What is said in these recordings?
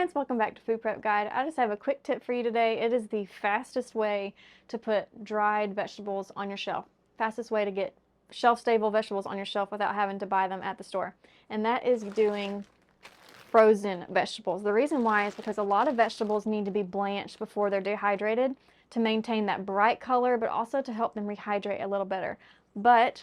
friends, welcome back to Food Prep Guide. I just have a quick tip for you today. It is the fastest way to put dried vegetables on your shelf. Fastest way to get shelf-stable vegetables on your shelf without having to buy them at the store. And that is doing frozen vegetables. The reason why is because a lot of vegetables need to be blanched before they're dehydrated to maintain that bright color, but also to help them rehydrate a little better. But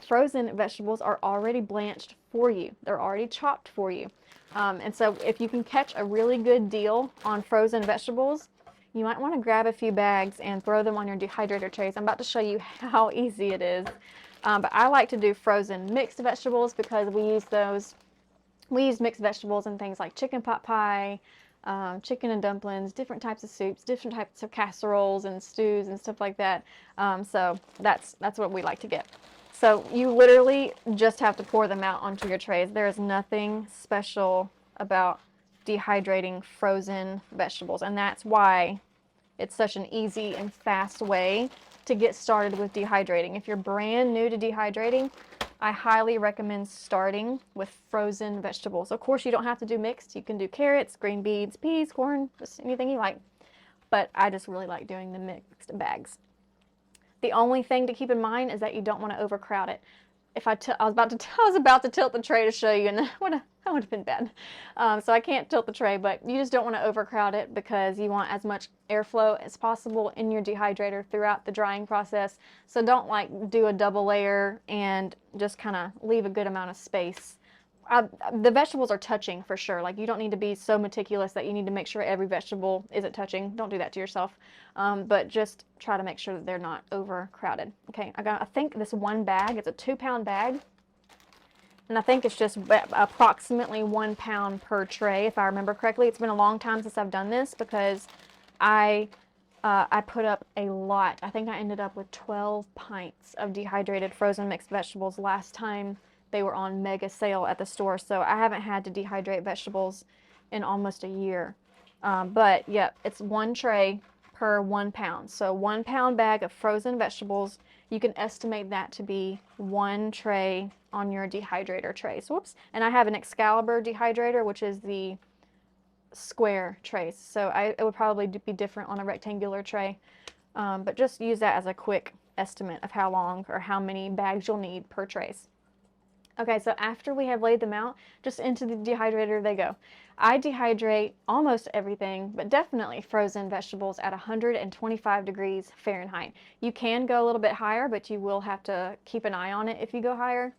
frozen vegetables are already blanched for you. They're already chopped for you. And so if you can catch a really good deal on frozen vegetables, you might want to grab a few bags and throw them on your dehydrator trays. I'm about to show you how easy it is. But I like to do frozen mixed vegetables because we use mixed vegetables in things like chicken pot pie, chicken and dumplings, different types of soups, different types of casseroles and stews and stuff like that. So that's what we like to get. So you literally just have to pour them out onto your trays. There is nothing special about dehydrating frozen vegetables, and that's why it's such an easy and fast way to get started with dehydrating. If you're brand new to dehydrating, I highly recommend starting with frozen vegetables. Of course, you don't have to do mixed. You can do carrots, green beans, peas, corn, just anything you like. But I just really like doing the mixed bags. The only thing to keep in mind is that you don't want to overcrowd it. If I was about to tilt the tray to show you, and that would have been bad. So I can't tilt the tray, but you just don't want to overcrowd it because you want as much airflow as possible in your dehydrator throughout the drying process. So don't like do a double layer and just kind of leave a good amount of space. The vegetables are touching for sure. Like, you don't need to be so meticulous that you need to make sure every vegetable isn't touching. Don't do that to yourself. But just try to make sure that they're not overcrowded. Okay, I think this one bag, it's a 2-pound bag. And I think it's just approximately 1 pound per tray, if I remember correctly. It's been a long time since I've done this because I put up a lot. I think I ended up with 12 pints of dehydrated frozen mixed vegetables last time they were on mega sale at the store. So I haven't had to dehydrate vegetables in almost a year. But yeah, it's 1 tray per 1 pound. So 1 pound bag of frozen vegetables, you can estimate that to be 1 tray on your dehydrator tray. So whoops. And I have an Excalibur dehydrator, which is the square trays. So it would probably be different on a rectangular tray. But just use that as a quick estimate of how long or how many bags you'll need per trays. Okay, so after we have laid them out, just into the dehydrator they go. I dehydrate almost everything, but definitely frozen vegetables at 125 degrees Fahrenheit. You can go a little bit higher, but you will have to keep an eye on it if you go higher.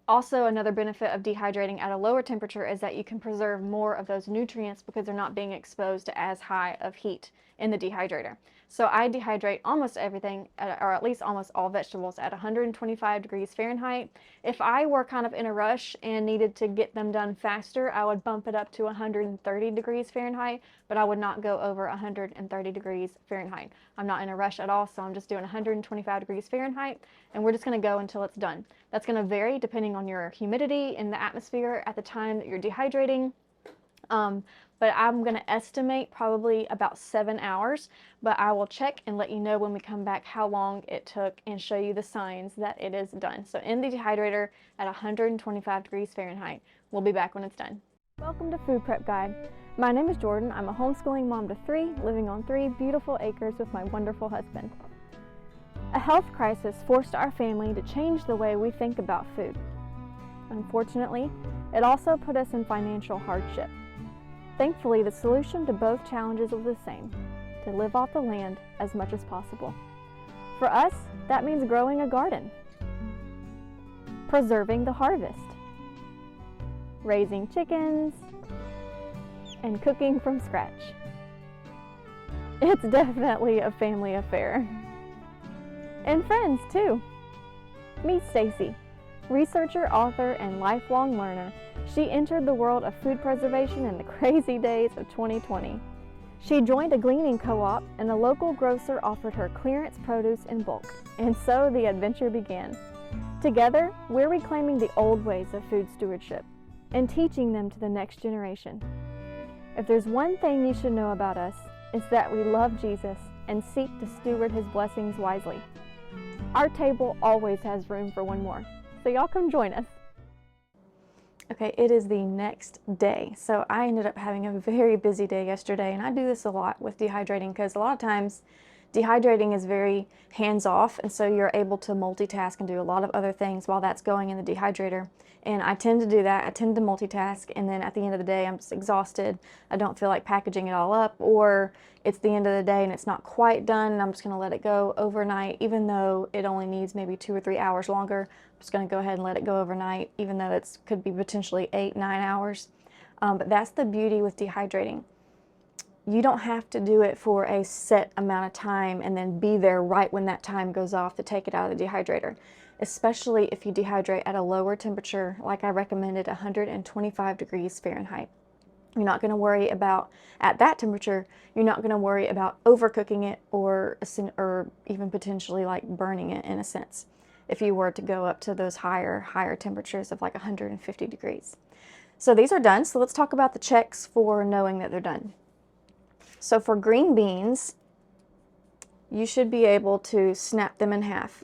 Also, another benefit of dehydrating at a lower temperature is that you can preserve more of those nutrients because they're not being exposed to as high of heat in the dehydrator. So I dehydrate almost everything, or at least almost all vegetables, at 125 degrees Fahrenheit. If I were kind of in a rush and needed to get them done faster, I would bump it up to 130 degrees Fahrenheit, but I would not go over 130 degrees Fahrenheit. I'm not in a rush at all, so I'm just doing 125 degrees Fahrenheit, and we're just going to go until it's done. That's going to vary depending on your humidity in the atmosphere at the time that you're dehydrating. But I'm going to estimate probably about 7 hours, but I will check and let you know when we come back how long it took and show you the signs that it is done. So in the dehydrator at 125 degrees Fahrenheit. We'll be back when it's done. Welcome to Food Prep Guide. My name is Jordan. I'm a homeschooling mom to 3, living on 3 beautiful acres with my wonderful husband. A health crisis forced our family to change the way we think about food. Unfortunately, it also put us in financial hardship. Thankfully, the solution to both challenges was the same: to live off the land as much as possible. For us, that means growing a garden, preserving the harvest, raising chickens, and cooking from scratch. It's definitely a family affair. And friends, too. Meet Stacy, researcher, author, and lifelong learner. She entered the world of food preservation in the crazy days of 2020. She joined a gleaning co-op, and a local grocer offered her clearance produce in bulk, and so the adventure began. Together, we're reclaiming the old ways of food stewardship and teaching them to the next generation. If there's one thing you should know about us, it's that we love Jesus and seek to steward His blessings wisely. Our table always has room for one more, so y'all come join us. Okay, it is the next day. So I ended up having a very busy day yesterday, and I do this a lot with dehydrating because a lot of times dehydrating is very hands-off, and so you're able to multitask and do a lot of other things while that's going in the dehydrator. And I tend to do that. I tend to multitask, and then at the end of the day, I'm just exhausted. I don't feel like packaging it all up, or it's the end of the day and it's not quite done, and I'm just gonna let it go overnight, even though it only needs maybe 2 or 3 hours longer. I'm just gonna go ahead and let it go overnight, even though it could be potentially 8, 9 hours. But that's the beauty with dehydrating. You don't have to do it for a set amount of time and then be there right when that time goes off to take it out of the dehydrator, especially if you dehydrate at a lower temperature, like I recommended, 125 degrees Fahrenheit. You're not going to worry about, at that temperature, you're not going to worry about overcooking it or even potentially like burning it in a sense, if you were to go up to those higher temperatures of like 150 degrees. So these are done. So let's talk about the checks for knowing that they're done. So for green beans, you should be able to snap them in half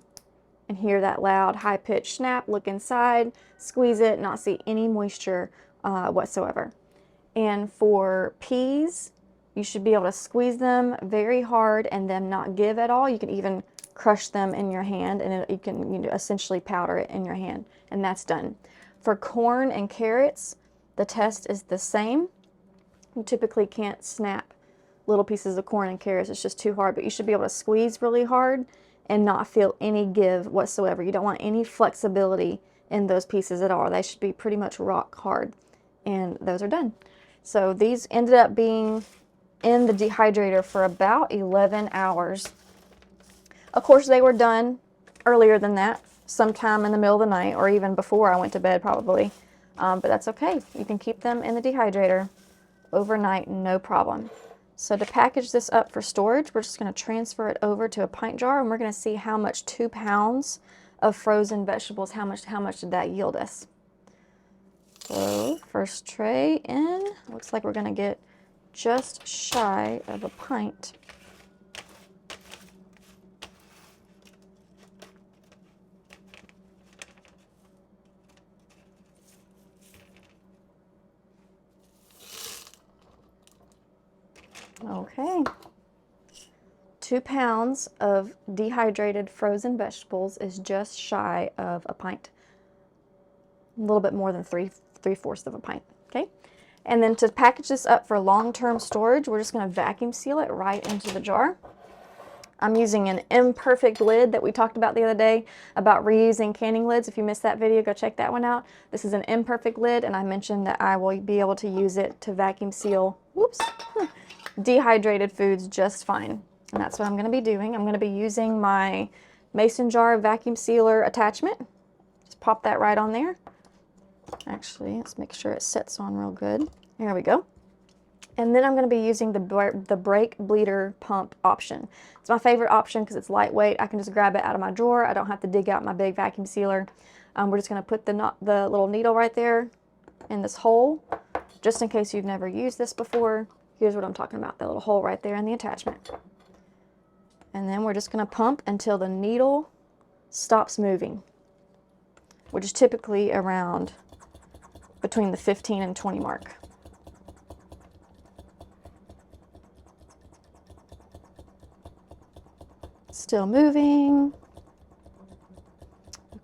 and hear that loud, high-pitched snap, look inside, squeeze it, not see any moisture whatsoever. And for peas, you should be able to squeeze them very hard and them not give at all. You can even crush them in your hand, and you can essentially powder it in your hand, and that's done. For corn and carrots, the test is the same. You typically can't snap little pieces of corn and carrots, it's just too hard, but you should be able to squeeze really hard and not feel any give whatsoever. You don't want any flexibility in those pieces at all. They should be pretty much rock hard, and those are done. So these ended up being in the dehydrator for about 11 hours. Of course, they were done earlier than that, sometime in the middle of the night, or even before I went to bed probably, but that's okay. You can keep them in the dehydrator overnight, no problem. So to package this up for storage, we're just going to transfer it over to a pint jar, and we're going to see how much 2 pounds of frozen vegetables, how much did that yield us. So first tray in, looks like we're going to get just shy of a pint. Okay, 2 pounds of dehydrated frozen vegetables is just shy of a pint. A little bit more than three-fourths of a pint, okay? And then to package this up for long-term storage, we're just gonna vacuum seal it right into the jar. I'm using an imperfect lid that we talked about the other day about reusing canning lids. If you missed that video, go check that one out. This is an imperfect lid, and I mentioned that I will be able to use it to vacuum seal, dehydrated foods just fine. And that's what I'm going to be doing. I'm going to be using my mason jar vacuum sealer attachment. Just pop that right on there. Actually, let's make sure it sets on real good. There we go. And then I'm going to be using the brake bleeder pump option. It's my favorite option because it's lightweight. I can just grab it out of my drawer. I don't have to dig out my big vacuum sealer. We're just going to put the little needle right there in this hole, just in case you've never used this before. Here's what I'm talking about, the little hole right there in the attachment. And then we're just going to pump until the needle stops moving, which is typically around between the 15 and 20 mark. Still moving.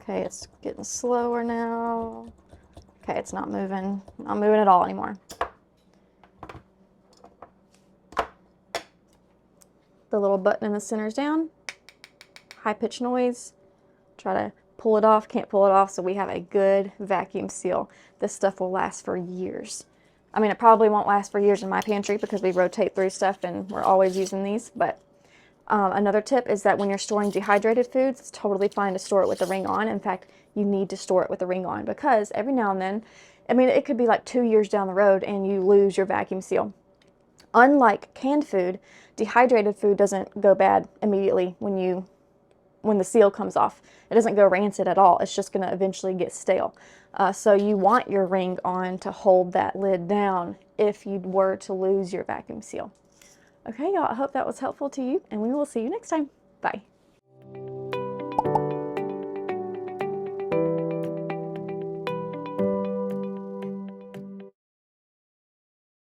Okay, it's getting slower now. Okay, it's not moving. Not moving at all anymore. The little button in the center is down. High pitch noise. Try to pull it off. Can't pull it off, so we have a good vacuum seal. This stuff will last for years. I mean, it probably won't last for years in my pantry because we rotate through stuff and we're always using these, but another tip is that when you're storing dehydrated foods, it's totally fine to store it with the ring on. In fact, you need to store it with the ring on because every now and then, I mean, it could be like 2 years down the road and you lose your vacuum seal. Unlike canned food, dehydrated food doesn't go bad immediately when the seal comes off. It doesn't go rancid at all. It's just going to eventually get stale. So you want your ring on to hold that lid down if you were to lose your vacuum seal. Okay, y'all, I hope that was helpful to you, and we will see you next time. Bye.